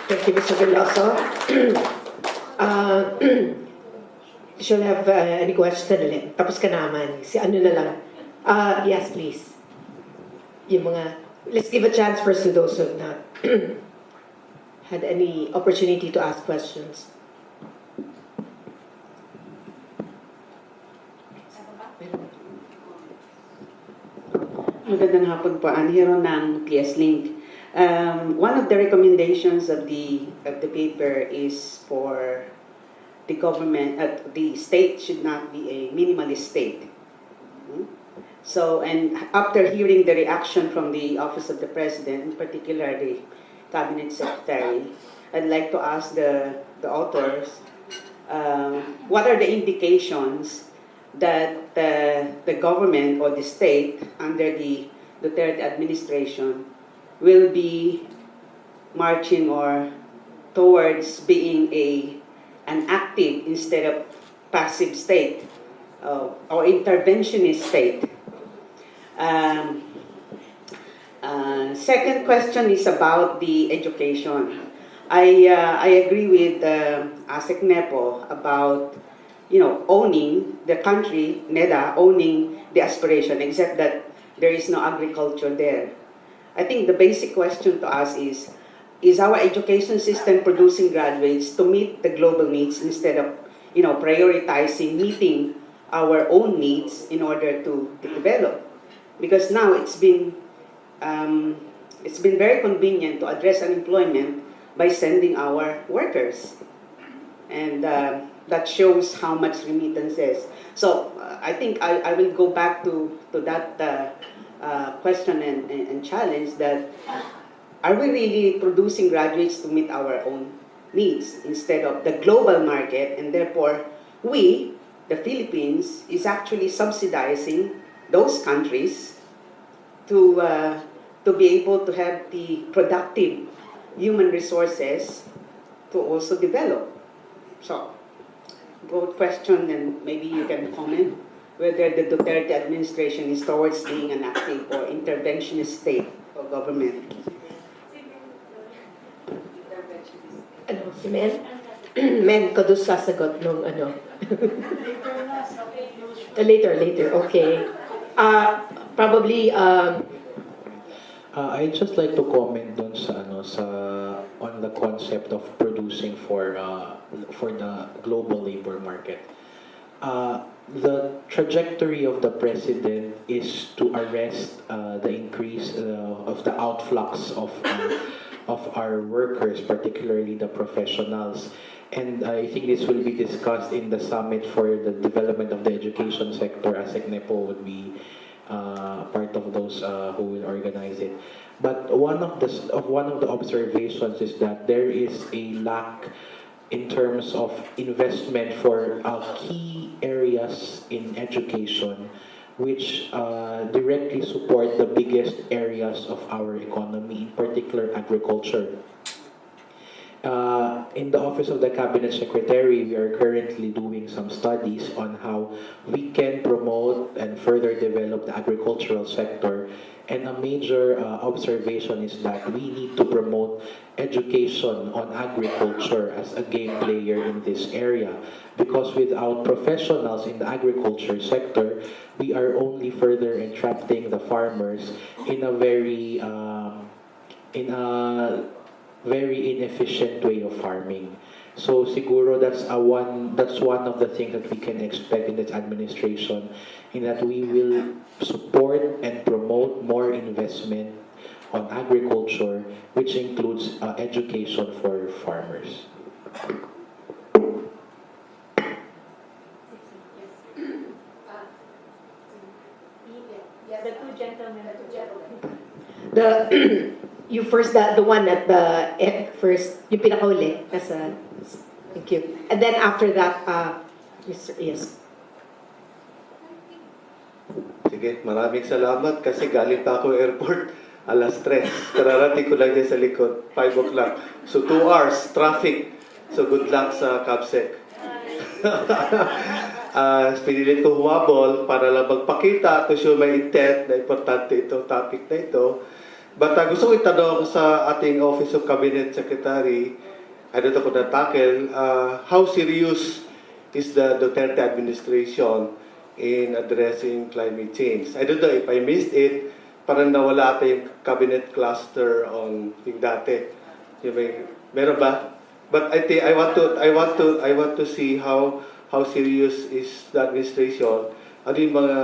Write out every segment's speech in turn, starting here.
Thank you, Mr. Veloso. Should have any question ulit? Tapos ka naman. Si ano na lang. Yes, please. Yung mga, let's give a chance first to those who have not had any opportunity to ask questions. Magandang hapon po. Anhero ng PS Link. One of the recommendations of the paper is for the government, the state should not be a minimalist state. So, and after hearing the reaction from the Office of the President, in particular the Cabinet Secretary, I'd like to ask the authors, what are the indications that the government or the state under the Duterte administration will be marching or towards being an active instead of passive state or interventionist state. Second question is about the education. I agree with Asek Nepo about owning the country, NEDA, owning the aspiration, except that there is no agriculture there. I think the basic question to us is our education system producing graduates to meet the global needs instead of, prioritizing meeting our own needs in order to develop? Because now it's been very convenient to address unemployment by sending our workers. And that shows how much remittances. So I think I will go back to that question and challenge that are we really producing graduates to meet our own needs instead of the global market, and therefore we, the Philippines, is actually subsidizing those countries to be able to have the productive human resources to also develop. So, broad question, and maybe you can comment whether the Duterte administration is towards being an active or interventionist state or government. Ano, si Men? Men, ko doon sasagot nung ano. Later, okay. Probably, I'd just like to comment dun on the concept of producing for the global labor market. The trajectory of the president is to arrest the increase of the outflux of our workers, particularly the professionals. And I think this will be discussed in the summit for the development of the education sector. Asek Nepo would be part of those who will organize it. But one of the observations is that there is a lack in terms of investment for key areas in education, which directly support the biggest areas of our economy, in particular agriculture. In the Office of the Cabinet Secretary, we are currently doing some studies on how we can promote and further develop the agricultural sector. And a major observation is that we need to promote education on agriculture as a game player in this area. Because without professionals in the agriculture sector, we are only further entrapping the farmers in a very inefficient way of farming. So siguro that's one of the things that we can expect in this administration, in that we will support and promote more investment on agriculture, which includes education for farmers. The two gentlemen. You first, the one at the first, yung pinakauli. Thank you. And then after that, Mr. Yes. Sige, maraming salamat kasi galing pa ako airport alas 3. Kararating ko lang dyan sa likod, 5 o'clock. So 2 hours, traffic. So good luck sa CAPSEC. Pinilit ko humabol para lang magpakita to show my intent na importante itong topic na ito, But gusto ko itanong sa ating Office of Cabinet Secretary, I don't know kung na-tackle, how serious is the Duterte administration in addressing climate change? I don't know if I missed it, parang nawala ata yung cabinet cluster on yung dati. Yung meron ba? But I think I want to see how serious is the administration. Ano yung mga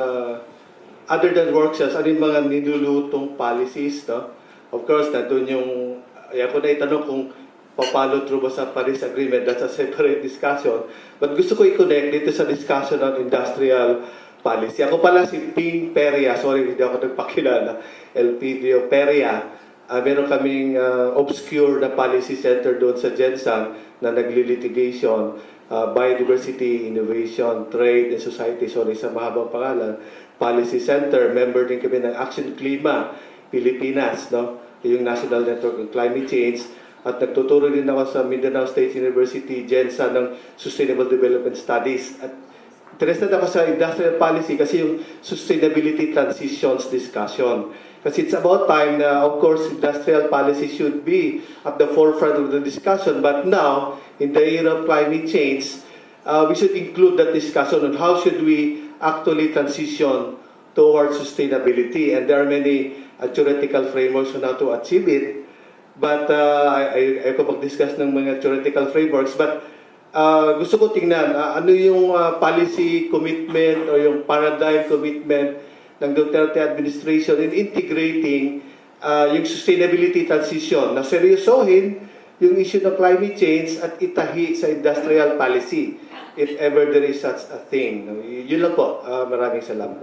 other than workshops, ano yung mga nilulutong policies, no? Of course, nandun yung ako na itanong kung papalo through ba sa Paris Agreement, that's a separate discussion. But gusto ko i-connect dito sa discussion on industrial policy. Ako pala si Ping Peria, sorry hindi ako nagpakilala, LPDO Peria. Meron kaming obscure na policy center doon sa Jensen na nagli-litigation, biodiversity, innovation, trade, and society, sorry sa mahabang pangalan, policy center. Member din kami ng Action Klima Pilipinas, no? Yung National Network on Climate Change. At nagtuturo din ako sa Mindanao State University, Jensen, ng Sustainable Development Studies. At interested ako sa industrial policy kasi yung sustainability transitions discussion. Kasi it's about time na, of course, industrial policy should be at the forefront of the discussion. But now, in the era of climate change, we should include that discussion on how should we actually transition towards sustainability. And there are many theoretical frameworks on how to achieve it. But ayoko mag-discuss ng mga theoretical frameworks. But gusto ko tingnan ano yung policy commitment o yung paradigm commitment ng Duterte administration in integrating yung sustainability transition na seryosohin yung issue ng climate change at itahi sa industrial policy if ever there is such a thing. Yun lang po. Maraming salamat.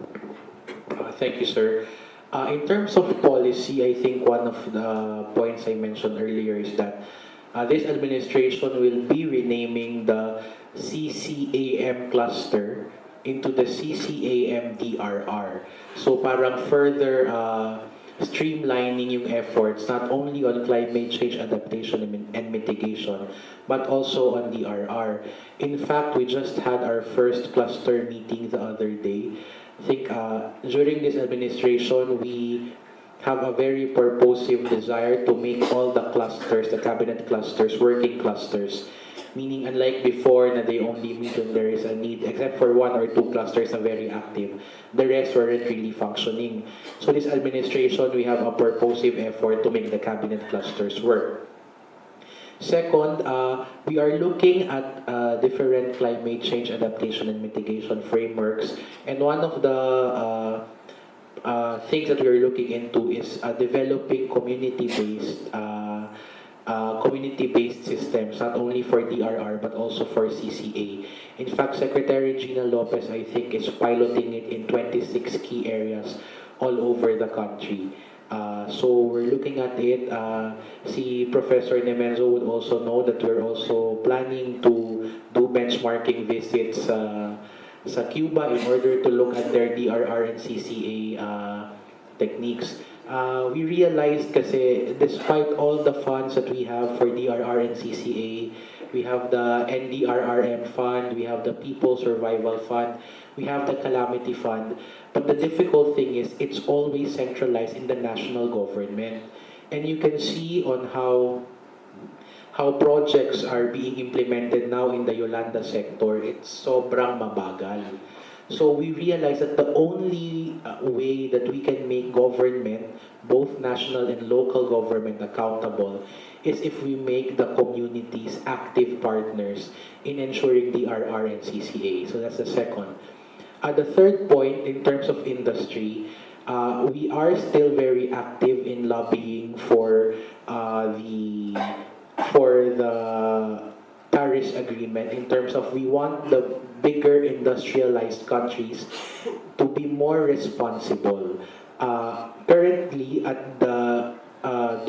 Thank you, sir. In terms of policy, I think one of the points I mentioned earlier is that this administration will be renaming the CCAM cluster into the CCAM DRR. So parang further streamlining yung efforts not only on climate change adaptation and mitigation, but also on DRR. In fact, we just had our first cluster meeting the other day. I think during this administration, we have a very purposive desire to make all the clusters, the cabinet clusters, working clusters. Meaning, unlike before, na they only meet when there is a need, except for 1 or 2 clusters na very active. The rest weren't really functioning. So this administration, we have a purposive effort to make the cabinet clusters work. Second, we are looking at different climate change adaptation and mitigation frameworks. And one of the things that we are looking into is developing community-based systems, not only for DRR but also for CCA. In fact, Secretary Gina Lopez, I think, is piloting it in 26 key areas all over the country. So we're looking at it. Si Professor Nemenzo would also know that we're also planning to do benchmarking visits sa Cuba in order to look at their DRR and CCA techniques. We realized kasi despite all the funds that we have for DRR and CCA, we have the NDRRM fund, we have the People Survival Fund, we have the Calamity Fund. But the difficult thing is it's always centralized in the national government. And you can see on how projects are being implemented now in the Yolanda sector, it's sobrang mabagal. So we realize that the only way that we can make government, both national and local government, accountable is if we make the communities active partners in ensuring DRR and CCA. So that's the second. The third point, in terms of industry, we are still very active in lobbying for the Paris Agreement in terms of we want the bigger industrialized countries to be more responsible. Currently, at the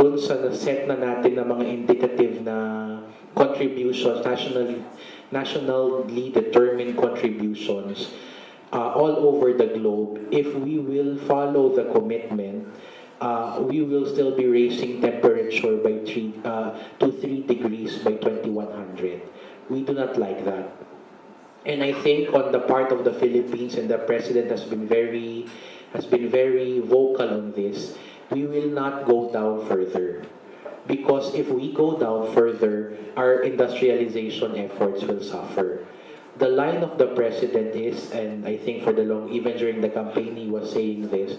dun sa set na natin na mga indicative na contributions, nationally determined contributions all over the globe, if we will follow the commitment, we will still be raising temperature by 3 to 3 degrees by 2100. We do not like that. And I think on the part of the Philippines, and the President has been very vocal on this, we will not go down further. Because if we go down further, our industrialization efforts will suffer. The line of the president is, and I think for the long, even during the campaign, he was saying this,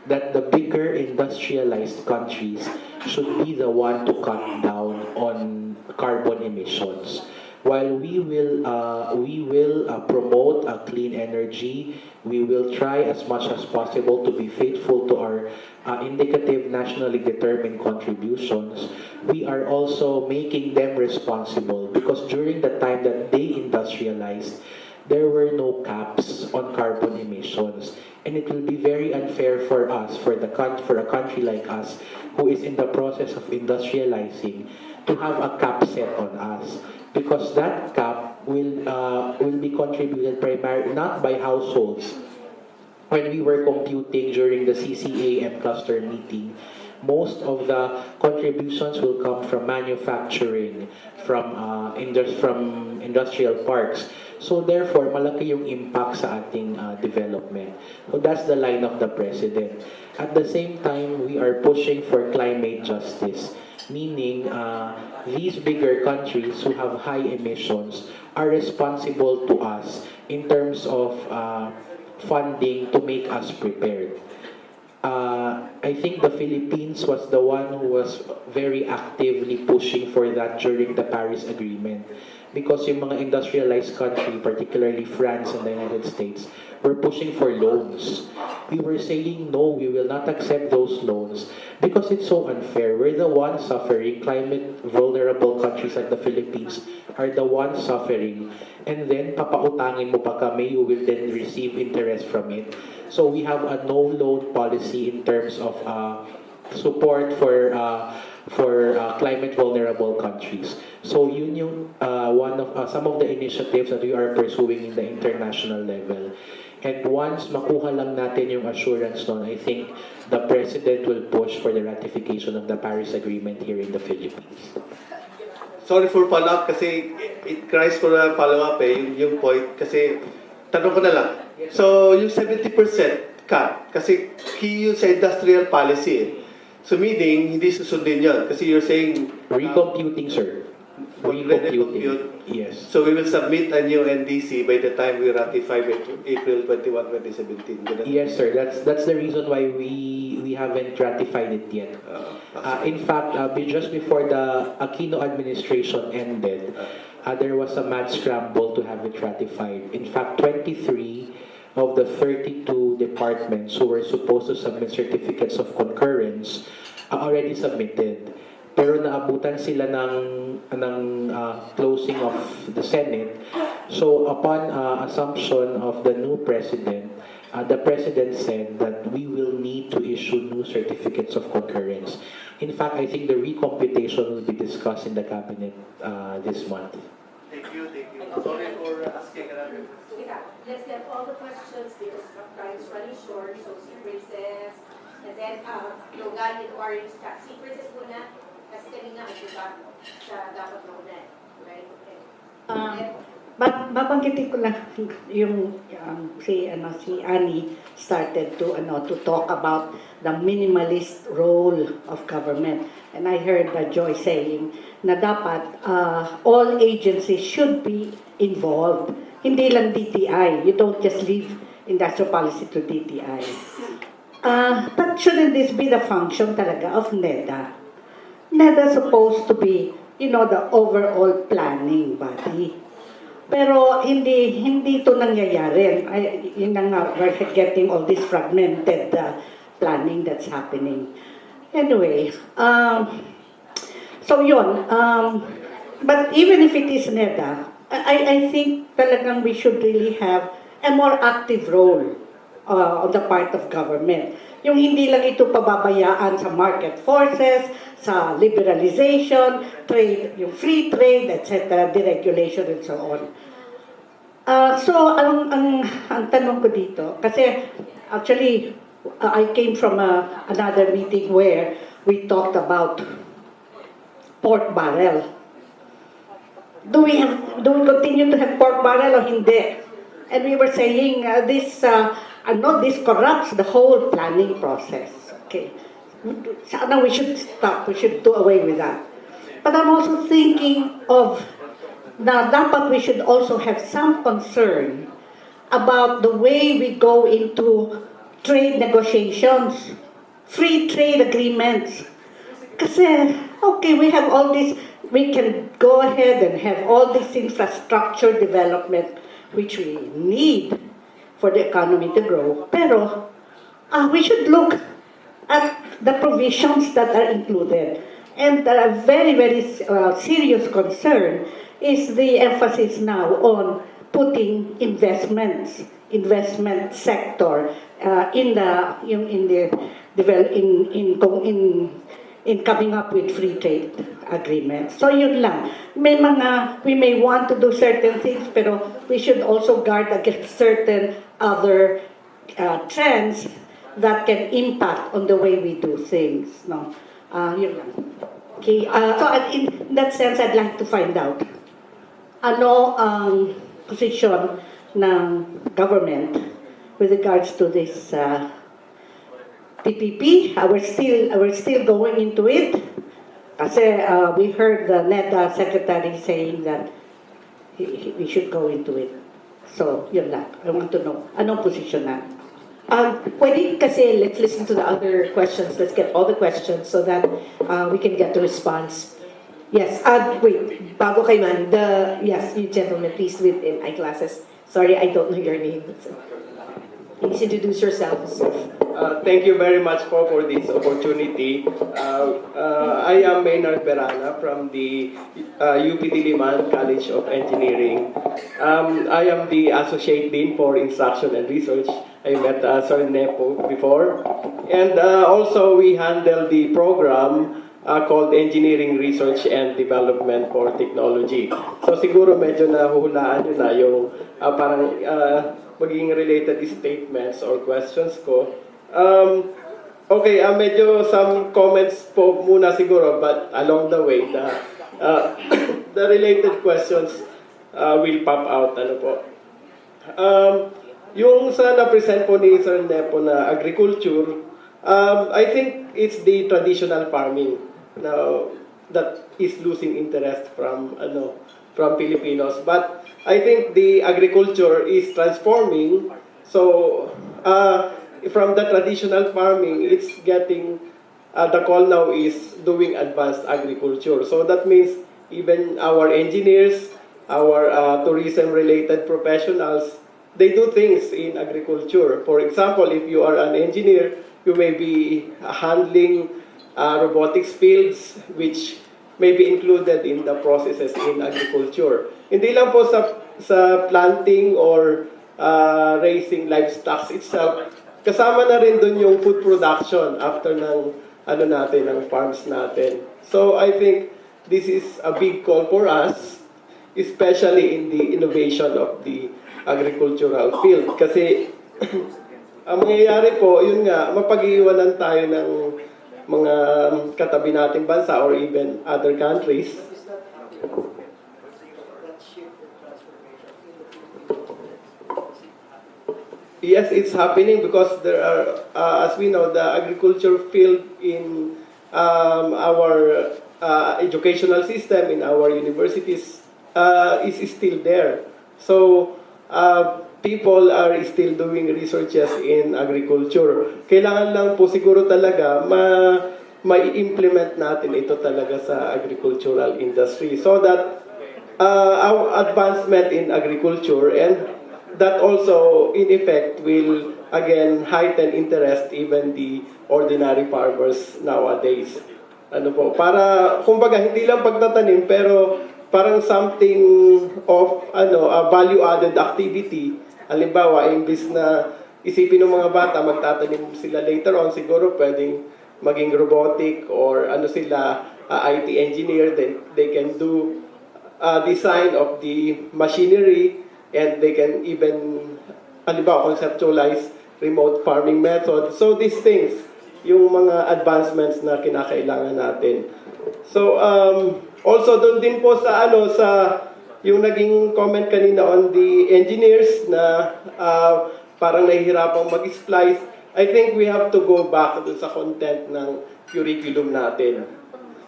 that the bigger industrialized countries should be the one to cut down on carbon emissions. While we will promote a clean energy, we will try as much as possible to be faithful to our indicative nationally determined contributions. We are also making them responsible because during the time that they industrialized, there were no caps on carbon emissions. And it will be very unfair for us, for a country like us, who is in the process of industrializing, to have a cap set on us, because that cap will be contributed primarily not by households. When we were computing during the CCAM cluster meeting, most of the contributions will come from manufacturing, from industrial parks. So therefore, malaki yung impact sa ating development. So that's the line of the president. At the same time, we are pushing for climate justice, meaning these bigger countries who have high emissions are responsible to us in terms of funding to make us prepared. I think the Philippines was the one who was very actively pushing for that during the Paris Agreement. Because yung mga industrialized country, particularly France and the United States, were pushing for loans. We were saying, no, we will not accept those loans because it's so unfair. We're the ones suffering. Climate vulnerable countries like the Philippines are the ones suffering. And then, papautangin mo pa kami, you will then receive interest from it. So we have a no-loan policy in terms of support for climate vulnerable countries. So yun yung some of the initiatives that we are pursuing in the international level. And once makuha lang natin yung assurance nun, I think the President will push for the ratification of the Paris Agreement here in the Philippines. Sorry for follow-up kasi it cries for a follow-up yung point. Kasi tanong ko na lang. So yung 70% cut, kasi key yun sa industrial policy. So meaning, hindi susundin yun. Kasi you're saying... Recomputing, sir. Recomputing. Yes. So we will submit a new NDC by the time we ratify it April 21, 2017. Yes, sir. That's the reason why we haven't ratified it yet. In fact, just before the Aquino administration ended, there was a mad scramble to have it ratified. In fact, 23 of the 32 departments who were supposed to submit certificates of concurrence already submitted. Pero naabutan sila ng closing of the Senate. So upon assumption of the new president, the president said that we will need to issue new certificates of concurrence. In fact, I think the recomputation will be discussed in the cabinet this month. Thank you. Sorry for asking another. Let's get all the questions because time is running short. So, si Princess, and then, Logan and Orange Cat. Si Princess muna, kasi kanina ay diba siya dapat muna. Right? Okay. Babanggitin ko lang yung si Annie started to talk about the minimalist role of government, and I heard Joy saying na dapat all agencies should be involved, hindi lang DTI. You don't just leave industrial policy to DTI. But shouldn't this be the function talaga of NEDA? NEDA is supposed to be, the overall planning body. Pero hindi ito nangyayari. Yun na nga, we're getting all this fragmented planning that's happening. Anyway, so yun. But even if it is NEDA, I think talagang we should really have a more active role on the part of government. Yung hindi lang ito pababayaan sa market forces, sa liberalization, trade, yung free trade, etc., deregulation, and so on. So, ang tanong ko dito, kasi actually, I came from another meeting where we talked about pork barrel. Do we continue to have pork barrel or hindi? And we were saying this corrupts the whole planning process. Okay. sana we should stop, we should do away with that. But I'm also thinking of na dapat we should also have some concern about the way we go into trade negotiations, free trade agreements. Kasi, okay, we have all this, we can go ahead and have all this infrastructure development which we need for the economy to grow. Pero, we should look at the provisions that are included. And a very, very serious concern is the emphasis now on putting investment sector in coming up with free trade agreements. So yun lang. We may want to do certain things, pero we should also guard against certain other trends that can impact on the way we do things. No, yun lang. Okay. So in that sense, I'd like to find out ano ang position ng government with regards to this TPP. We're still going into it. Kasi we heard the NEDA secretary saying that we should go into it. So, yun lang. I want to know, anong position na? Pwede kasi, let's listen to the other questions. Let's get all the questions so that we can get the response. Yes, wait, bago kay man, yes, you gentlemen, please, with in eyeglasses. Sorry, I don't know your name. Please introduce yourself. Thank you very much for this opportunity. I am Maynard Berana from the UP Diliman College of Engineering. I am the Associate Dean for Instruction and Research. I met Sir Nepo before. And also we handle the program called Engineering Research and Development for Technology. So siguro medyo nahuhulaan nyo na yung parang magiging related statements or questions ko. Okay, medyo some comments po muna siguro, but along the way, the related questions will pop out. Ano po? Yung sa na-present po ni Sir Nepo na agriculture, I think it's the traditional farming now that is losing interest from Filipinos. But I think the agriculture is transforming. So from the traditional farming, it's getting the call now is doing advanced agriculture. So that means even our engineers, our tourism-related professionals, they do things in agriculture. For example, if you are an engineer, you may be handling robotics fields, which may be included in the processes in agriculture. Hindi lang po sa planting or raising livestock itself, kasama na rin dun yung food production after ng ng farms natin. So I think this is a big call for us, especially in the innovation of the agricultural field. Kasi ang mangyayari po, yun nga, mapag-iwanan tayo ng mga katabi nating bansa or even other countries. Yes, it's happening because there are, as we know, the agriculture field in our educational system, in our universities, is still there. So, people are still doing researches in agriculture. Kailangan lang po siguro talaga ma-implement natin ito talaga sa agricultural industry so that our advancement in agriculture and that also in effect will again heighten interest even the ordinary farmers nowadays. Ano po, para kumbaga hindi lang pagtatanim pero parang something of a value-added activity. Halimbawa, imbis na isipin ng mga bata, magtatanim sila later on, siguro pwedeng maging robotic or IT engineer, then they can do design of the machinery and they can even, halimbawa, conceptualize remote farming methods. So these things, yung mga advancements na kinakailangan natin. So, also doon din po sa yung naging comment kanina on the engineers na parang nahihirapang mag-splice. I think we have to go back dun sa content ng curriculum natin.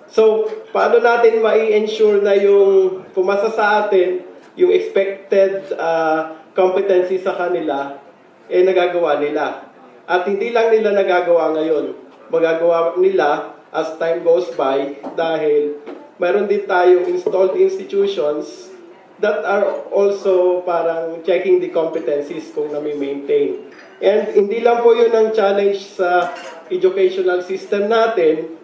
So, paano natin ma-ensure na yung pumasa sa atin, yung expected competency sa kanila, nagagawa nila. At hindi lang nila nagagawa ngayon, magagawa nila as time goes by dahil mayroon din tayong installed institutions that are also parang checking the competencies kung nami-maintain. And hindi lang po yun ang challenge sa educational system natin.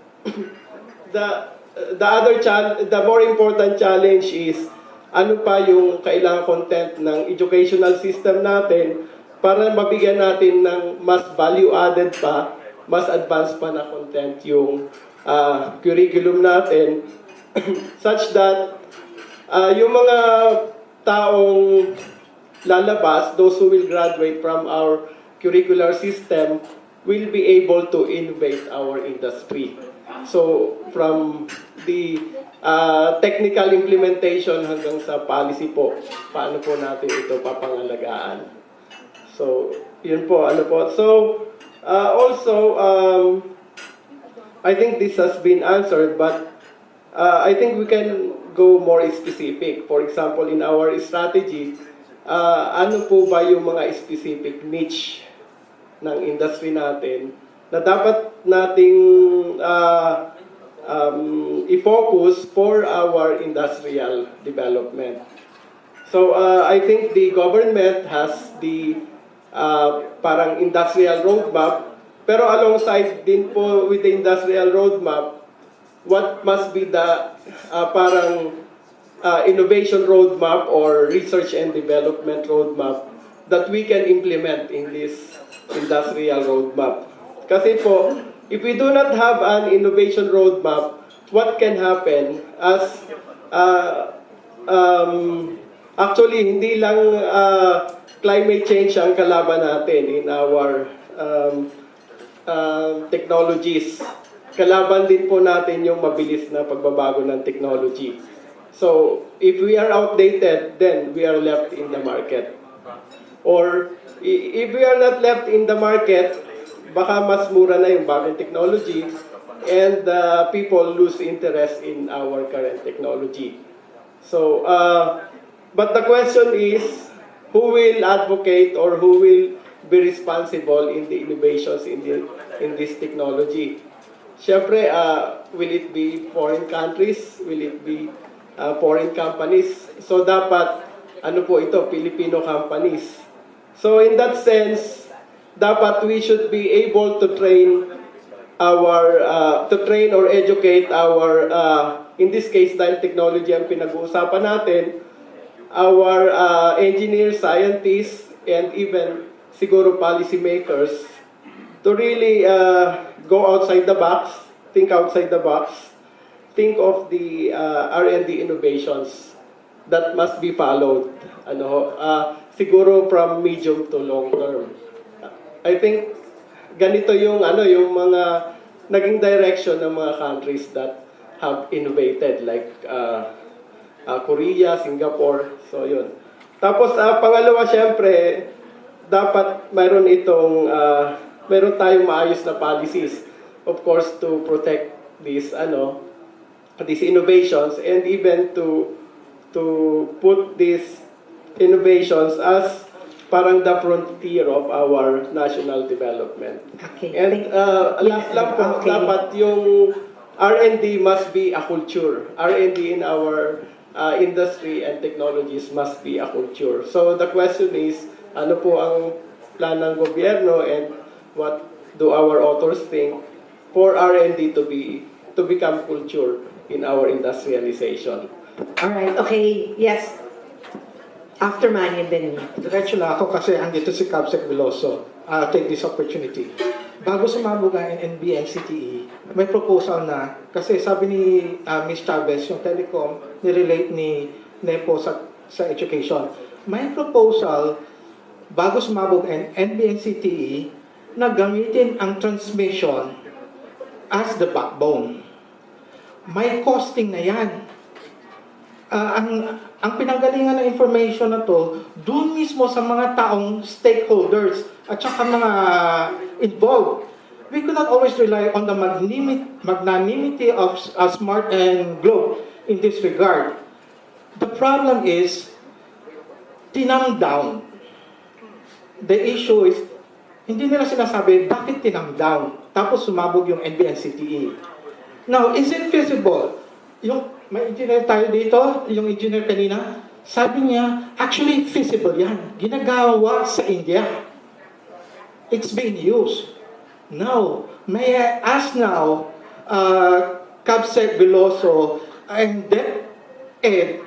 The more important challenge is ano pa yung kailangan content ng educational system natin para mabigyan natin ng mas value added pa, mas advanced pa na content yung curriculum natin such that yung mga taong lalabas, those who will graduate from our curricular system will be able to innovate our industry. So, from the technical implementation hanggang sa policy po, paano po natin ito papangalagaan. So, yun po, ano po. So, also, I think this has been answered, but I think we can go more specific. For example, in our strategy, ano po ba yung mga specific niche ng industry natin na dapat nating i-focus for our industrial development. So I think the government has the parang industrial roadmap, pero alongside din po with the industrial roadmap, what must be the parang innovation roadmap or research and development roadmap that we can implement in this industrial roadmap. Kasi po, if we do not have an innovation roadmap, what can happen as actually hindi lang climate change ang kalaban natin in our technologies. Kalaban din po natin yung mabilis na pagbabago ng technology. So, if we are outdated, then we are left in the market. Or, if we are not left in the market, baka mas mura na yung bagong technology and people lose interest in our current technology. So, but the question is, who will advocate or who will be responsible in the innovations in this technology? Siyempre, will it be foreign countries? Will it be foreign companies? So dapat, ano po ito, Filipino companies. So in that sense, dapat we should be able to train or educate our, in this case, dahil technology ang pinag-uusapan natin, our engineers, scientists, and even siguro policymakers to really go outside the box, think outside the box, think of the R&D innovations that must be followed. Siguro from medium to long term. I think ganito yung yung mga naging direction ng mga countries that have innovated like Korea, Singapore. So yun. Tapos pangalawa, syempre, dapat mayroon tayong maayos na policies, of course, to protect these innovations and even to put these innovations as parang the frontier of our national development. Okay. And last lang po, Okay. dapat yung R&D must be a culture. R&D in our industry and technologies must be a culture. So the question is, ano po ang plan ng gobyerno and what do our authors think for R&D to become culture in our industrialization? All right. Okay. Yes. After Manny and then me. Diretso na ako kasi andito si Capsec Veloso. I'll take this opportunity. Bago sumabog ang NBNCTE, may proposal na, kasi sabi ni Ms. Chavez, yung telecom, nirelate ni NEPO sa education. May proposal, bago sumabog ang NBNCTE, na gamitin ang transmission as the backbone. May costing na yan. Ang pinanggalingan ng information na to, doon mismo sa mga taong stakeholders at saka mga involved. we could not always rely on the magnanimity of Smart and Globe in this regard. The problem is, tinam down. The issue is, hindi nila sinasabi, bakit tinam down? Tapos sumabog yung NBNCTE. Now, is it feasible? May engineer tayo dito, yung engineer kanina, sabi niya, actually feasible yan. Ginagawa sa India. It's being used. Now, may I ask now, Cabsec, Veloso, and DepEd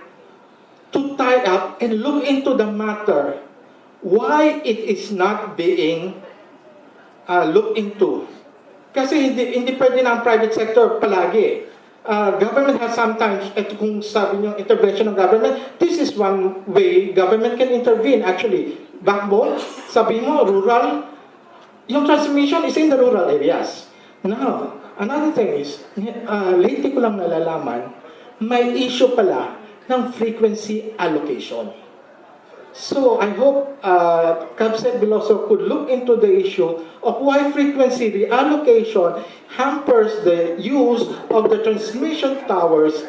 to tie up and look into the matter why it is not being looked into. Kasi hindi pwede na ang private sector palagi. Government has sometimes, kung sabi niyo, intervention ng government, this is one way government can intervene actually. Backbone, sabi mo, rural, yung transmission is in the rural areas. Now, another thing is, lately ko lang nalalaman, may issue pala ng frequency allocation. So I hope Cabsec Veloso could look into the issue of why frequency reallocation hampers the use of the transmission towers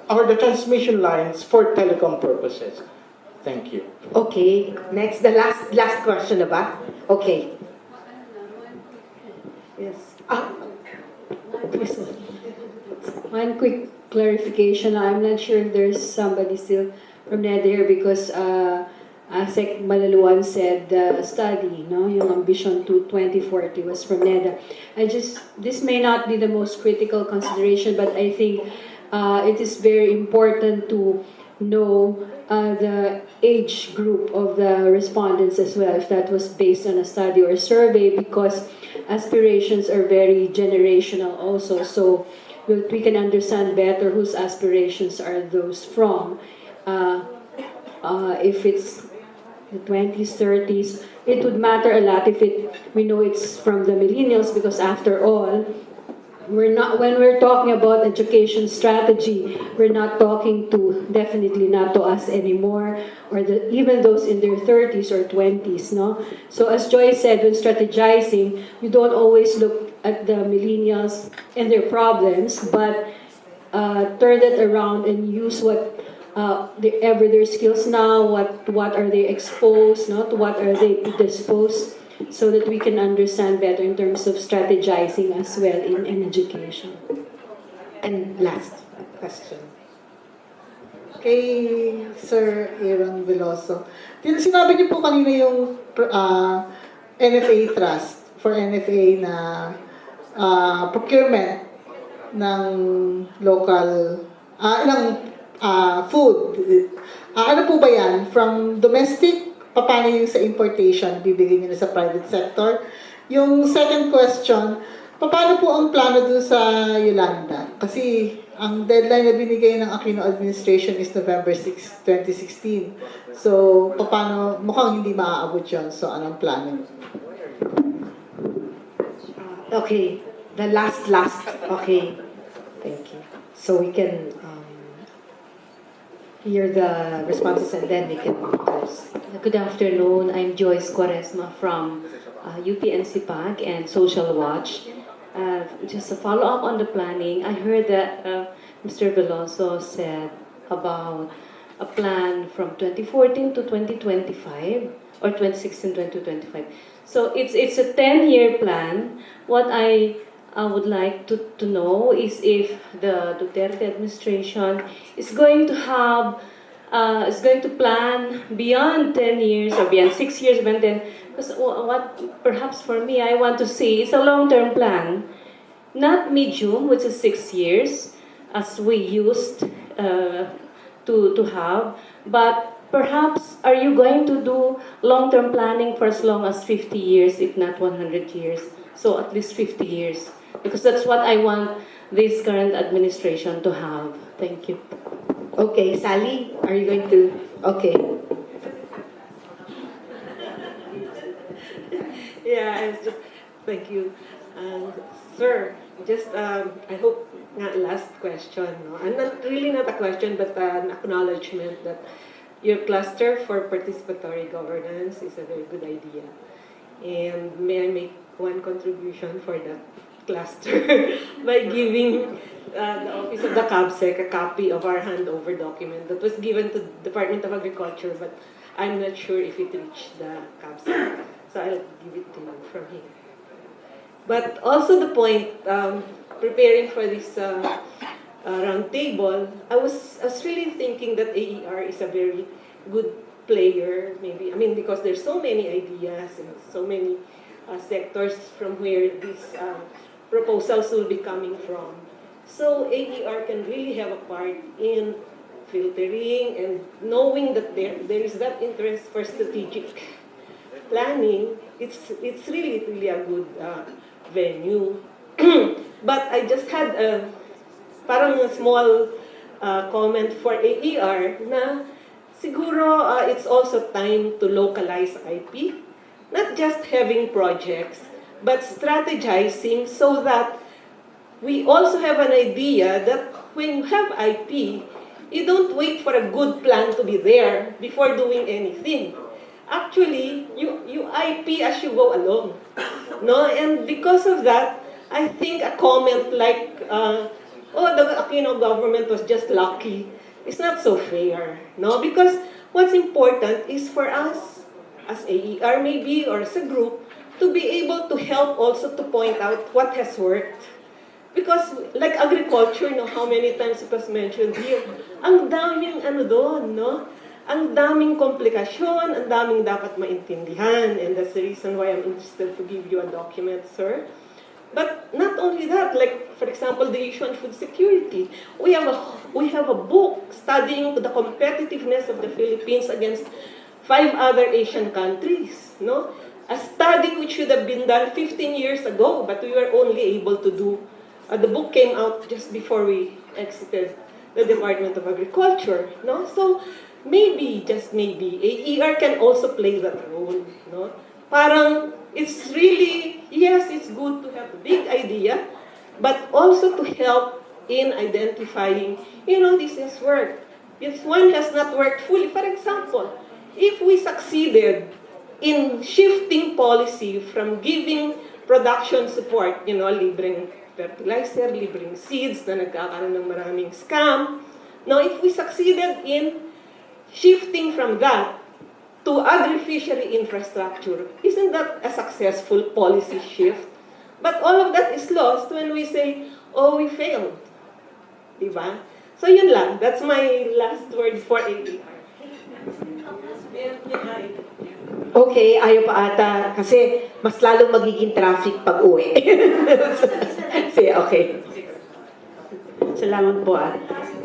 or the transmission lines for telecom purposes. Thank you. Okay, next, the last question na ba? Okay. Yes. Please. One quick clarification. I'm not sure if there's somebody still from NEDA here because Sec Malaluan said the study, no, yung ambition to 2040 was from NEDA. This may not be the most critical consideration, but I think it is very important to know the age group of the respondents as well, if that was based on a study or survey, because aspirations are very generational also. So we can understand better whose aspirations are those from. If it's the 20s, 30s, it would matter a lot if we know it's from the millennials, because after all, when we're talking about education strategy, we're not talking definitely not to us anymore, or even those in their 30s or 20s, no? So as Joy said, when strategizing, we don't always look at the millennials and their problems, but turn it around and use their skills now, what are they exposed, no? To what are they predisposed, so that we can understand better in terms of strategizing as well in education. And last question. Kay Sir Aaron Veloso. Sinabi niyo po kanina yung NFA trust for NFA na procurement ng local food. Ano po ba yan? From domestic, paano yung sa importation, bibigyan nyo na sa private sector? Yung second question, paano po ang plano dun sa Yolanda? Kasi ang deadline na binigay ng Aquino administration is November 6, 2016. So, paano, mukhang hindi maaabot yun. So, anong plano? Okay, the last. Okay, thank you. So we can hear the responses and then we can close. Good afternoon. I'm Joyce Quaresma from UPNCPAG and Social Watch. Just a follow-up on the planning. I heard that Mr. Veloso said about a plan from 2014 to 2025 or 2016 to 2025. So it's a 10-year plan. What I would like to know is if the Duterte administration is going to plan beyond 10 years or beyond 6 years, but then, because what perhaps for me I want to see is a long-term plan, not medium, which is 6 years, as we used to have, but perhaps are you going to do long-term planning for as long as 50 years, if not 100 years? So at least 50 years. Because that's what I want this current administration to have. Thank you. Okay, Sally, are you going to? Okay. Yeah, thank you. Sir, I hope last question. No? And not a question, but an acknowledgement that your cluster for participatory governance is a very good idea. And may I make one contribution for that cluster by giving the Office of the CABSEC a copy of our handover document that was given to the Department of Agriculture, but I'm not sure if it reached the CABSEC. So I'll give it to you from here. But also the point, preparing for this round table, I was really thinking that AER is a very good player, maybe. I mean, because there's so many ideas and so many sectors from where these proposals will be coming from. So AER can really have a part in filtering and knowing that there is that interest for strategic planning. It's really a good venue. But I just had parang a small comment for AER na siguro it's also time to localize IP. Not just having projects, but strategizing so that we also have an idea that when you have IP, you don't wait for a good plan to be there before doing anything. Actually, you IP as you go along. No? And because of that, I think a comment like, the Aquino government was just lucky, is not so fair. No? Because what's important is for us, as AER maybe, or as a group, to be able to help also to point out what has worked. Because like agriculture, no, how many times it was mentioned here, ang daming doon, no? Ang daming komplikasyon, ang daming dapat maintindihan, and that's the reason why I'm interested to give you a document, sir. But not only that, like for example, the issue on food security. We have a book studying the competitiveness of the Philippines against 5 other Asian countries, no? A study which should have been done 15 years ago, but we were only able to do. The book came out just before we exited the Department of Agriculture, no? So maybe, just maybe, AER can also play that role, no? Parang it's really, yes, it's good to have a big idea, but also to help in identifying, this has worked. If one has not worked fully, for example, if we succeeded in shifting policy from giving production support, libreng fertilizer, libreng seeds na nagkakaroon ng maraming scam. Now, if we succeeded in shifting from that to agri-fishery infrastructure, isn't that a successful policy shift? But all of that is lost when we say, we failed. Diba? So yun lang. That's my last word for AER. Okay, ayaw pa ata kasi mas lalong magiging traffic pag uwi. Sige, okay. Salamat po.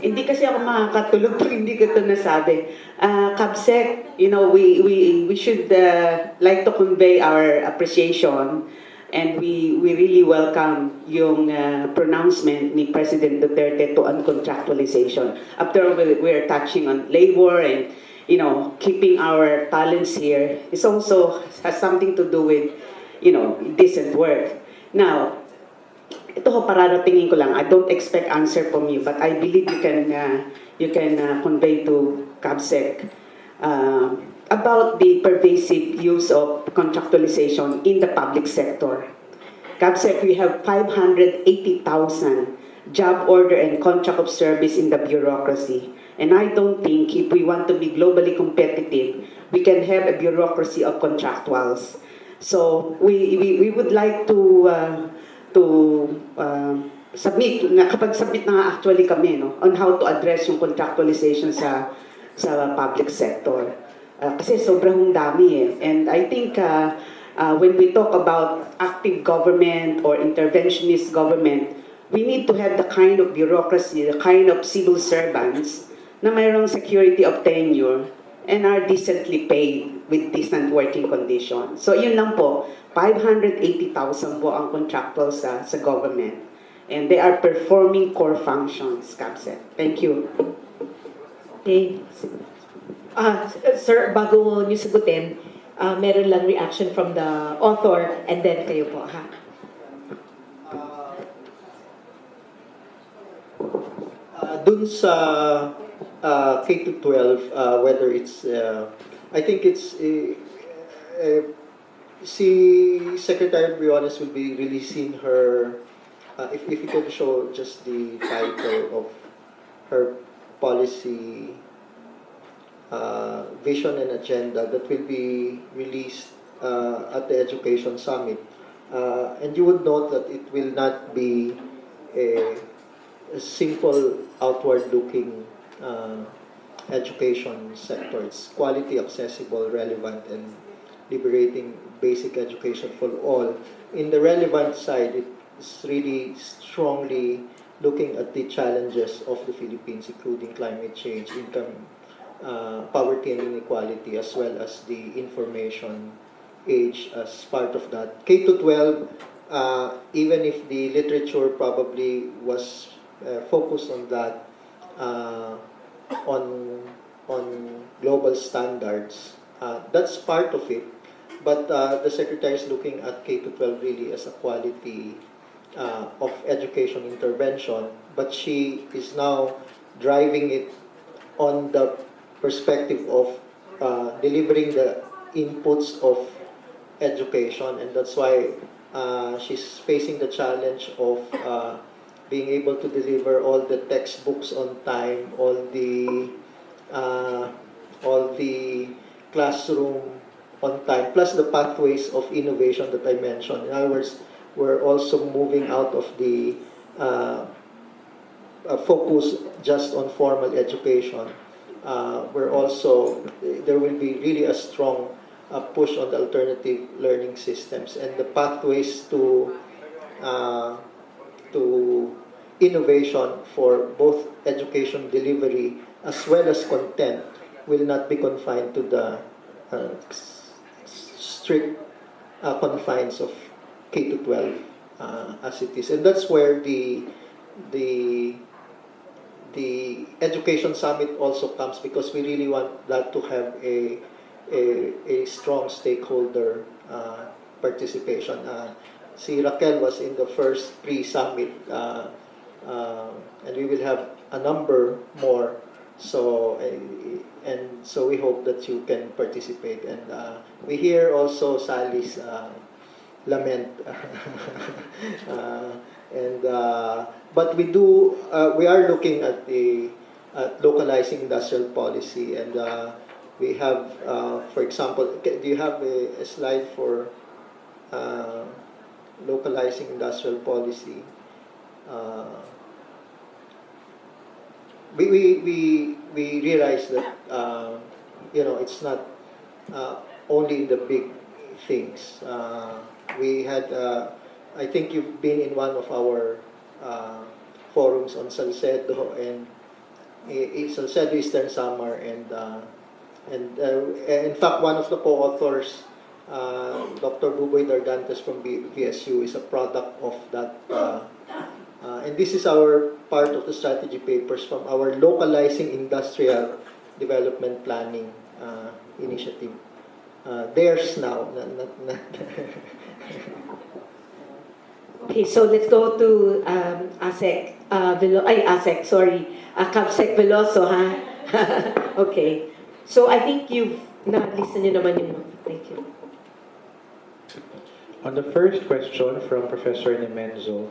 Hindi kasi ako makakatulog pag hindi ko ito nasabi. CABSEC, we should like to convey our appreciation, and we really welcome yung pronouncement ni President Duterte to uncontractualization. After all, we're touching on labor and keeping our talents here. It also has something to do with, decent work. Now, ito ho, pararatingin ko lang. I don't expect answer from you, but I believe you can convey to CABSEC about the pervasive use of contractualization in the public sector. CABSEC, we have 580,000 job order and contract of service in the bureaucracy. And I don't think if we want to be globally competitive, we can have a bureaucracy of contractuals. So we would like to submit, nakapag-submit na nga actually kami, on how to address yung contractualization sa public sector. Kasi sobrang dami eh. And I think when we talk about active government or interventionist government, we need to have the kind of bureaucracy, the kind of civil servants na mayroong security of tenure and are decently paid with decent working conditions. So yun lang po, 580,000 po ang contractual sa government. And they are performing core functions, CABSEC. Thank you. Okay. Sir, bago niyo sagutin, meron lang reaction from the author and then kayo po, ha? Dun sa K-12, whether it's, I think it's si Secretary Briones will be releasing her, if you could show just the title of her policy vision and agenda that will be released at the Education Summit. And you would note that it will not be a simple outward-looking education sector. It's quality, accessible, relevant, and liberating basic education for all. In the relevant side, it's really strongly looking at the challenges of the Philippines, including climate change, income, poverty and inequality, as well as the information age as part of that. K to 12, even if the literature probably was focused on that, on global standards, that's part of it. But the Secretary is looking at K to 12 really as a quality of education intervention, but she is now driving it on the perspective of delivering the inputs of education, and that's why she's facing the challenge of being able to deliver all the textbooks on time, all the classroom on time, plus the pathways of innovation that I mentioned. In other words, we're also moving out of the focus just on formal education. There will be really a strong push on the alternative learning systems, and the pathways to innovation for both education delivery as well as content will not be confined to the strict confines of K to 12 as it is, and that's where the Education Summit also comes, because we really want that to have a strong stakeholder participation. Si Raquel was in the first pre-summit, and we will have a number more. So we hope that you can participate. And we hear also Sally's lament. But we are looking at localizing industrial policy, and we have, for example, do you have a slide for localizing industrial policy? We realize that it's not only the big things. We had, I think you've been in one of our forums on Salcedo and Salcedo Eastern Samar, and in fact one of the co-authors, Dr. Buboy Dardantes from VSU, is a product of that. And this is our part of the strategy papers from our localizing industrial development planning initiative. Theirs now. Okay, so let's go to Cabsec Veloso, ha? Okay. So I think you've na-listen nyo naman yun. Thank you. On the first question from Professor Nemenzo,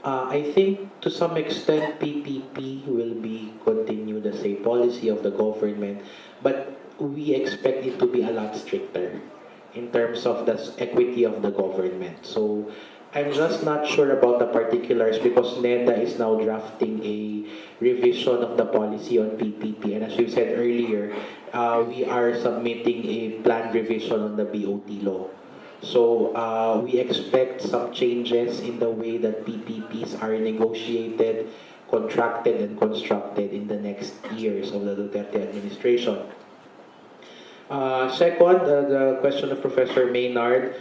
I think to some extent PPP will be continued as a policy of the government, but we expect it to be a lot stricter in terms of the equity of the government. So I'm just not sure about the particulars, because NEDA is now drafting a revision of the policy on PPP, and as we said earlier, we are submitting a planned revision on the BOT law. So we expect some changes in the way that PPPs are negotiated, contracted, and constructed in the next years of the Duterte administration. Second, the question of Professor Maynard,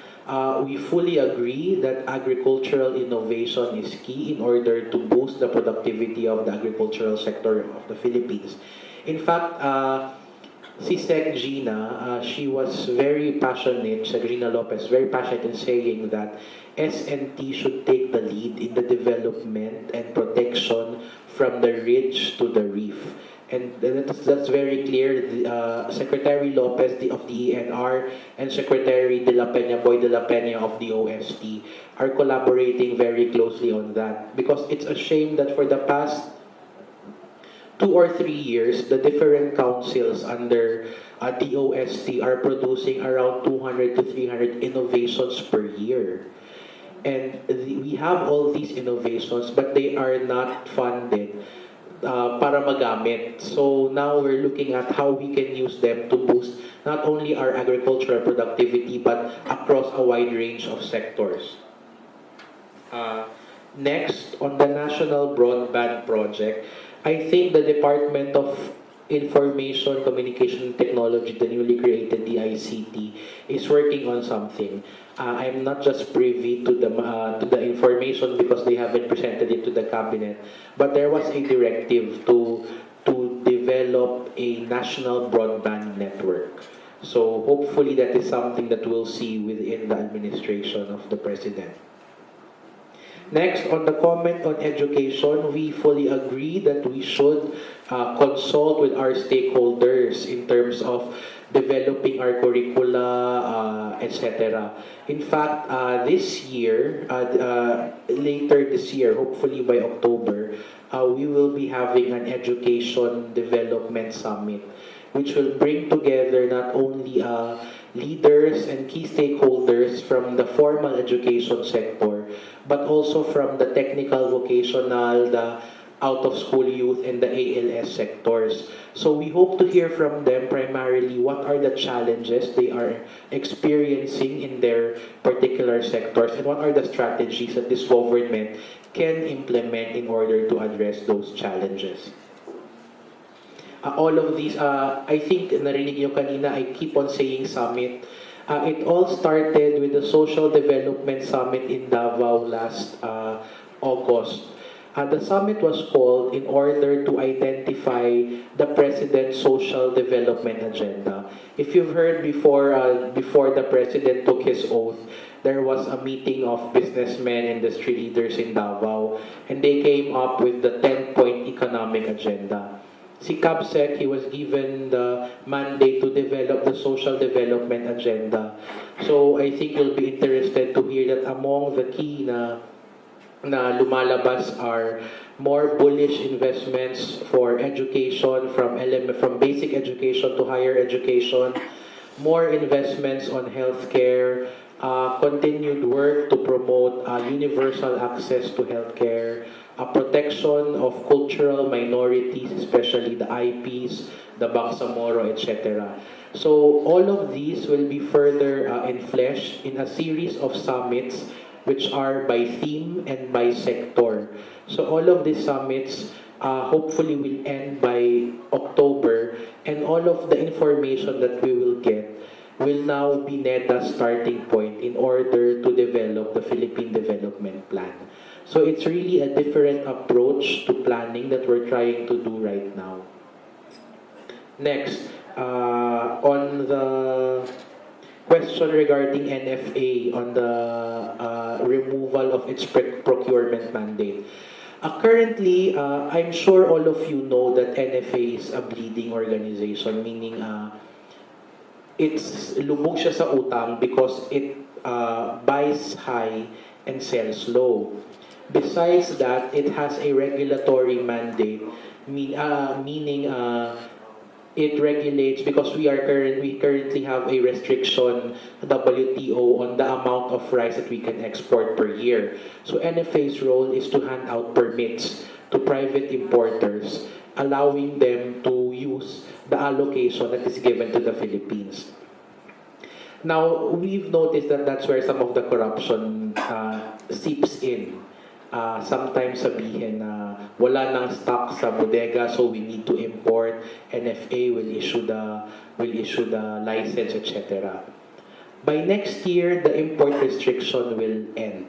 we fully agree that agricultural innovation is key in order to boost the productivity of the agricultural sector of the Philippines. In fact, si Sec Gina, she was very passionate, Sec Gina Lopez, very passionate in saying that SNT should take the lead in the development and protection from the ridge to the reef. And that's very clear. Secretary Lopez of the ENR and Secretary Boy de la Peña of the OST are collaborating very closely on that. Because it's a shame that for the past 2 or 3 years, the different councils under the OST are producing around 200 to 300 innovations per year. And we have all these innovations, but they are not funded para magamit. So now we're looking at how we can use them to boost not only our agricultural productivity, but across a wide range of sectors. Next, on the National Broadband Project, I think the Department of Information, Communication and Technology, the newly created DICT, is working on something. I'm not just privy to the information because they haven't presented it to the cabinet, but there was a directive to develop a national broadband network. So hopefully that is something that we'll see within the administration of the president. Next, on the comment on education, we fully agree that we should consult with our stakeholders in terms of developing our curricula, etc. In fact, this year, later this year, hopefully by October, we will be having an education development summit, which will bring together not only leaders and key stakeholders from the formal education sector, but also from the technical, vocational, the out-of-school youth, and the ALS sectors. So we hope to hear from them primarily what are the challenges they are experiencing in their particular sectors and what are the strategies that this government can implement in order to address those challenges. All of these, I think narinig nyo kanina, I keep on saying summit. It all started with the Social Development Summit in Davao last August. The summit was called in order to identify the President's social development agenda. If you've heard before the President took his oath, there was a meeting of businessmen, industry leaders in Davao, and they came up with the 10-point economic agenda. Si Cabsec, he was given the mandate to develop the social development agenda. So I think you'll be interested to hear that among the key na lumalabas are more bullish investments for education from basic education to higher education, more investments on healthcare, continued work to promote universal access to healthcare, protection of cultural minorities, especially the IPs, the Bangsamoro, etc. So all of these will be further enfleshed in a series of summits which are by theme and by sector. So all of these summits hopefully will end by October, and all of the information that we will get will now be NEDA's starting point in order to develop the Philippine Development Plan. So it's really a different approach to planning that we're trying to do right now. Next, on the question regarding NFA, on the removal of its procurement mandate. Currently, I'm sure all of you know that NFA is a bleeding organization, meaning it's lubog siya sa utang because it buys high and sells low. Besides that, it has a regulatory mandate, meaning it regulates because we currently have a restriction WTO on the amount of rice that we can export per year. So NFA's role is to hand out permits to private importers, allowing them to use the allocation that is given to the Philippines. Now, we've noticed that that's where some of the corruption seeps in. Sometimes sabihin na wala nang stock sa bodega, so we need to import. NFA will issue the license, etc. By next year, the import restriction will end.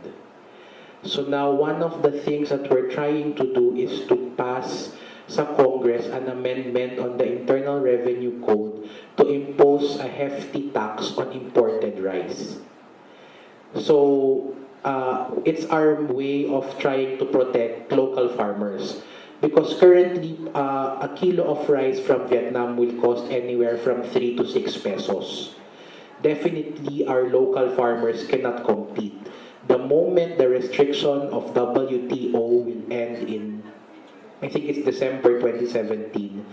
So now one of the things that we're trying to do is to pass sa Congress an amendment on the Internal Revenue Code to impose a hefty tax on imported rice. So it's our way of trying to protect local farmers. Because currently, a kilo of rice from Vietnam will cost anywhere from 3 to 6 pesos. Definitely, our local farmers cannot compete. The moment the restriction of WTO will end in, I think it's December 2017,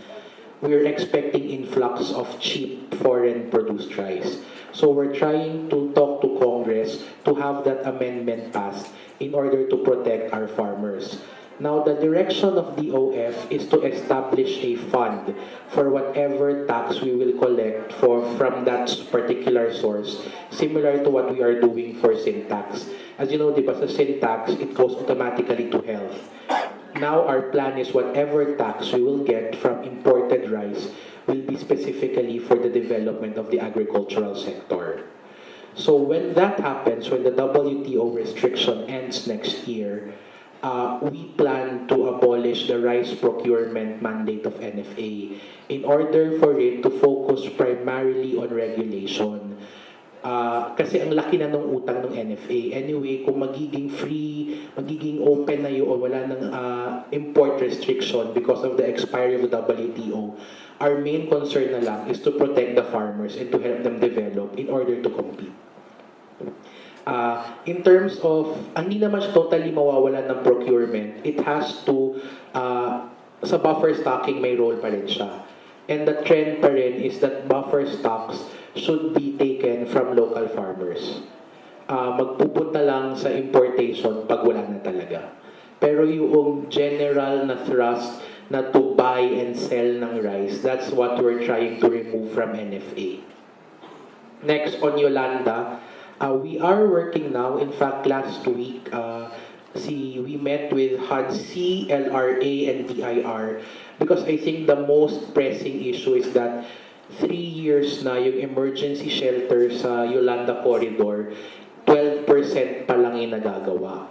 we're expecting influx of cheap foreign produced rice. So we're trying to talk to Congress to have that amendment passed in order to protect our farmers. Now, the direction of DOF is to establish a fund for whatever tax we will collect from that particular source, similar to what we are doing for sin tax. As you know, diba, sa sin tax, it goes automatically to health. Now, our plan is whatever tax we will get from imported rice will be specifically for the development of the agricultural sector. So when that happens, when the WTO restriction ends next year, we plan to abolish the rice procurement mandate of NFA in order for it to focus primarily on regulation. Kasi ang laki na ng utang ng NFA. Anyway, kung magiging free, magiging open na yun o wala ng import restriction because of the expiry of the WTO, our main concern na lang is to protect the farmers and to help them develop in order to compete. In terms of, hindi naman siya totally mawawalan ng procurement, it has to, sa buffer stocking may role pa rin siya. And the trend pa rin is that buffer stocks should be taken from local farmers. Magpupunta lang sa importation pag wala na talaga. Pero yung general na thrust na to buy and sell ng rice, that's what we're trying to remove from NFA. Next, on Yolanda, we are working now, in fact, last week, we met with HUD-C, LRA, and DIR because I think the most pressing issue is that 3 years na yung emergency shelter sa Yolanda Corridor, 12% pa lang yung nagagawa.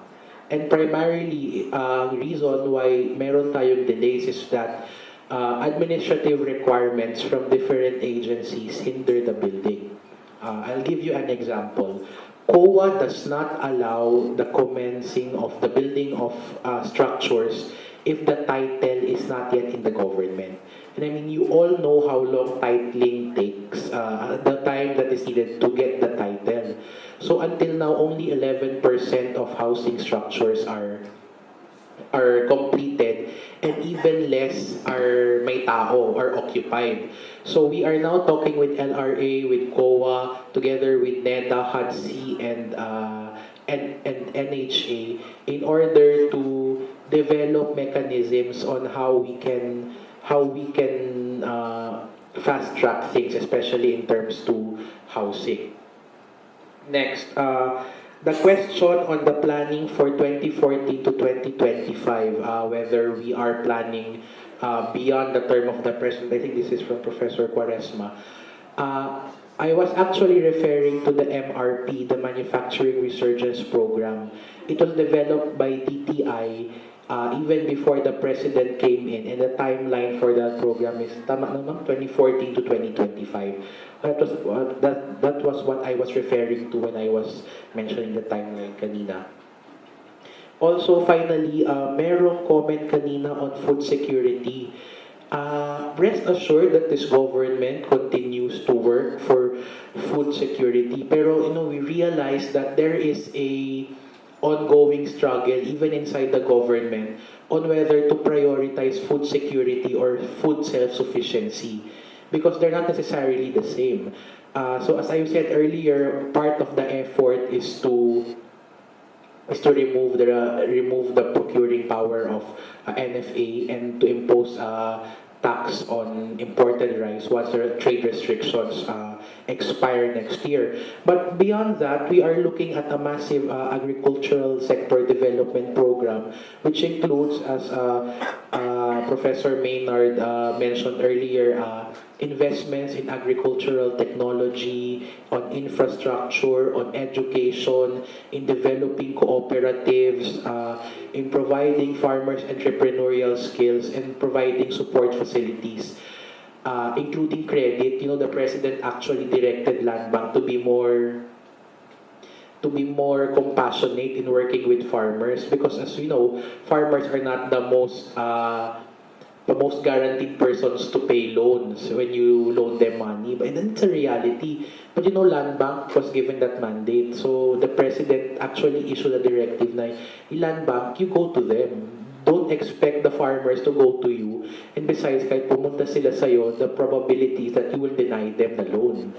And primarily, reason why meron tayong delays is that administrative requirements from different agencies hinder the building. I'll give you an example. COA does not allow the commencing of the building of structures if the title is not yet in the government. And I mean, you all know how long titling takes, the time that is needed to get the title. So until now, only 11% of housing structures are completed, and even less are may tao, are occupied. So we are now talking with LRA, with COA, together with NEDA, HUD-C, and NHA in order to develop mechanisms on how we can fast track things, especially in terms to housing. Next, the question on the planning for 2014 to 2025, whether we are planning beyond the term of the president. I think this is from Professor Quaresma. I was actually referring to the MRP, the Manufacturing Resurgence Program. It was developed by DTI even before the president came in, and the timeline for that program is 2014 to 2025. That was what I was referring to when I was mentioning the timeline kanina. Also, finally, merong comment kanina on food security. Rest assured that this government continues to work for food security. Pero, we realize that there is a ongoing struggle, even inside the government, on whether to prioritize food security or food self-sufficiency, because they're not necessarily the same. So as I said earlier, part of the effort is to remove the procuring power of NFA and to impose tax on imported rice once the trade restrictions expire next year. But beyond that, we are looking at a massive agricultural sector development program, which includes, as Professor Maynard mentioned earlier, investments in agricultural technology, on infrastructure, on education, in developing cooperatives, in providing farmers entrepreneurial skills, and providing support facilities, including credit. The President actually directed Land Bank to be more to be more compassionate in working with farmers, because as we know, farmers are not the most guaranteed persons to pay loans when you loan them money. But then it's a reality. But Land Bank was given that mandate. So the president actually issued a directive na Land Bank, you go to them. Don't expect the farmers to go to you. And besides, kahit pumunta sila sa'yo, the probability is that you will deny them the loan.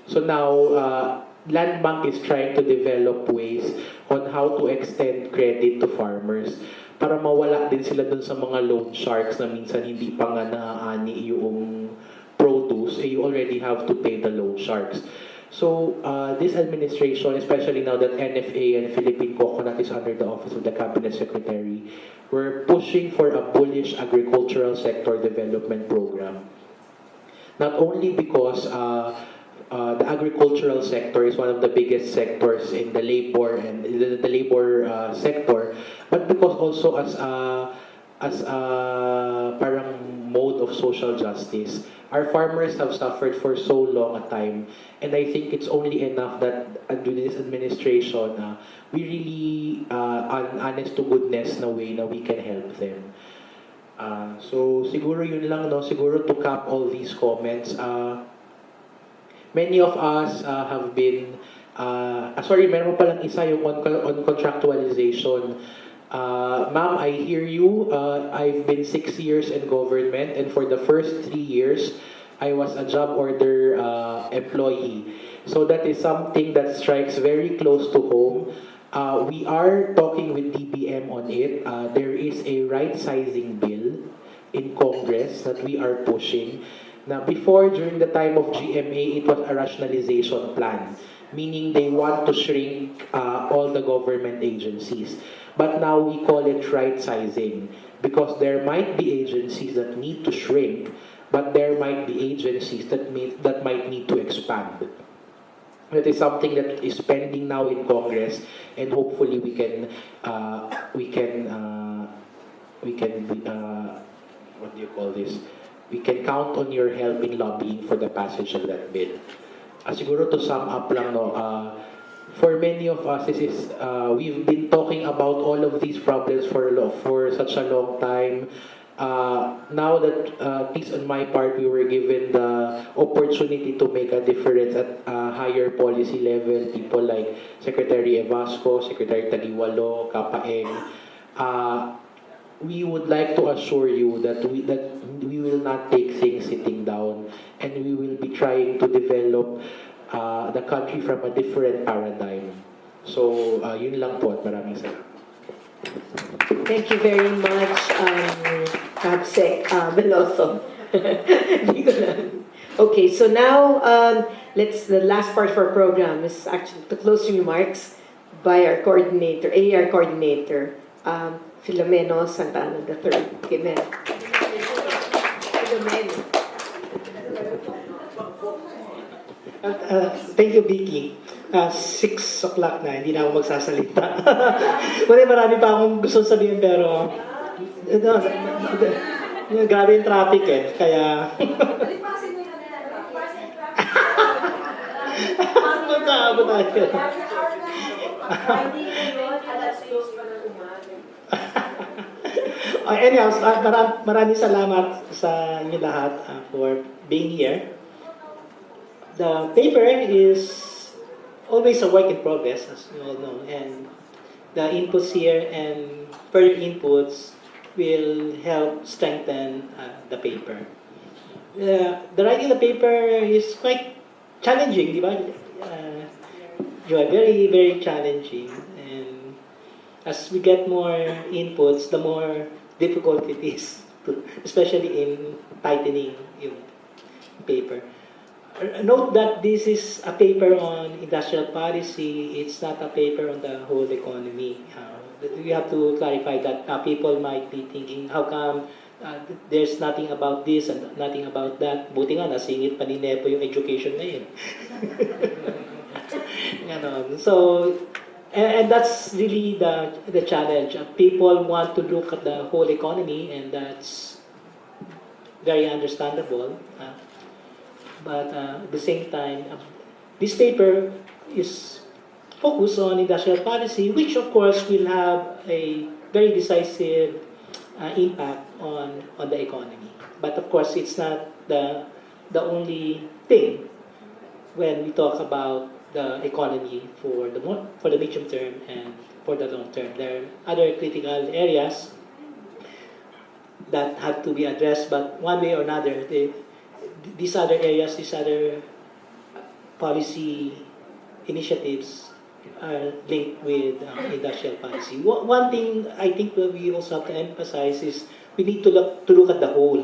So now, Land Bank is trying to develop ways on how to extend credit to farmers para mawala din sila dun sa mga loan sharks na minsan hindi pa nga naaani yung produce, you already have to pay the loan sharks. So, this administration, especially now that NFA and Philippine Coconut is under the office of the Cabinet Secretary, we're pushing for a bullish agricultural sector development program. Not only because the agricultural sector is one of the biggest sectors in the labor and the labor sector, but because also as a parang mode of social justice. Our farmers have suffered for so long a time, and I think it's only enough that under this administration, we really, honest to goodness na way na we can help them. So siguro yun lang, no? Siguro to cap all these comments, many of us have been, sorry, meron pa lang isa yung on contractualization. Ma'am, I hear you. I've been 6 years in government, and for the first 3 years, I was a job order employee. So that is something that strikes very close to home. We are talking with DBM on it. There is a right-sizing bill in Congress that we are pushing. Now, before, during the time of GMA, it was a rationalization plan, meaning they want to shrink all the government agencies. But now we call it right-sizing, because there might be agencies that need to shrink, but there might be agencies that might need to expand. That is something that is pending now in Congress, and hopefully we can what do you call this? We can count on your help in lobbying for the passage of that bill. Siguro to sum up lang, no, for many of us, we've been talking about all of these problems for such a long time. Now that, at least on my part, we were given the opportunity to make a difference at a higher policy level. People like Secretary Evasco, Secretary Tagiwalo, Kapaeng. We would like to assure you that we will not take things sitting down, and we will be trying to develop the country from a different paradigm. So, yun lang po at maraming salamat. Thank you very much, Capsec Veloso. Okay, so now the last part of our program is actually the closing remarks by our coordinator, AR coordinator, Filomeno Santana III. Okay, ma'am. Filomeno. Thank you, Vicky. 6 o'clock na, hindi na ako magsasalita. Marami pa akong gusto sabihin, pero grabe yung traffic kaya magkaabot tayo. Anyhow, maraming salamat sa inyo lahat for being here. The paper is always a work in progress, as you all know, and the inputs here and further inputs will help strengthen the paper. The writing of the paper is quite challenging, di ba? Very, very challenging. And as we get more inputs, the more difficult it is, especially in tightening yung paper. Note that this is a paper on industrial policy. It's not a paper on the whole economy. We have to clarify that people might be thinking, how come there's nothing about this and nothing about that? Buti nga, nasingit pa ni Nepo yung education na yun. So, and that's really the challenge. People want to look at the whole economy, and that's very understandable. But at the same time, this paper is focus on industrial policy, which of course will have a very decisive impact on the economy. But of course, it's not the only thing when we talk about the economy for the medium term and for the long term. There are other critical areas that have to be addressed, but one way or another, these other areas, these other policy initiatives are linked with industrial policy. One thing I think that we also have to emphasize is we need to look at the whole.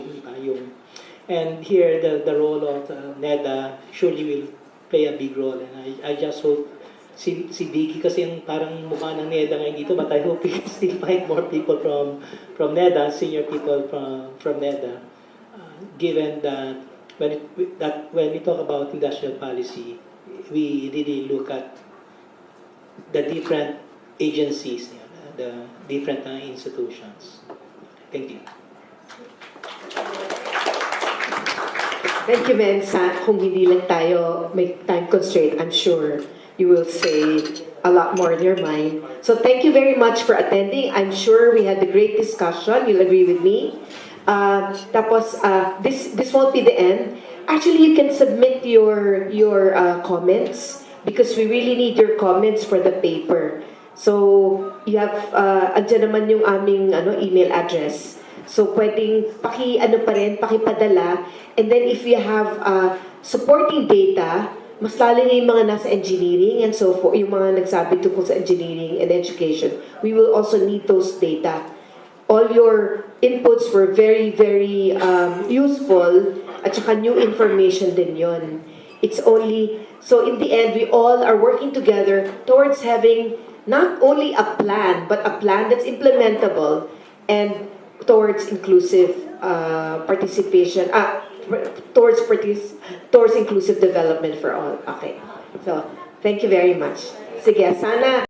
And here the role of NEDA surely will play a big role. And I just hope si Vicky kasi yung parang mukha ng NEDA ngayon dito, but I hope we can still find more people from NEDA, senior people from NEDA, given that when we talk about industrial policy, we really look at the different agencies, the different institutions. Thank you. Thank you, Mensa. Kung hindi lang tayo may time constraint, I'm sure you will say a lot more in your mind. So thank you very much for attending. I'm sure we had a great discussion. You'll agree with me. Tapos, this won't be the end. Actually, you can submit your comments because we really need your comments for the paper. So, you have, andyan naman yung aming email address. So, pwedeng pakipadala. And then, if you have supporting data, mas lalo na yung mga nasa engineering and so forth, yung mga nagsabi tungkol sa engineering and education, we will also need those data. All your inputs were very, very useful at saka new information din yon. It's only, so in the end, we all are working together towards having not only a plan, but a plan that's implementable and towards inclusive participation, towards inclusive development for all. Okay. So, thank you very much. Sige, sana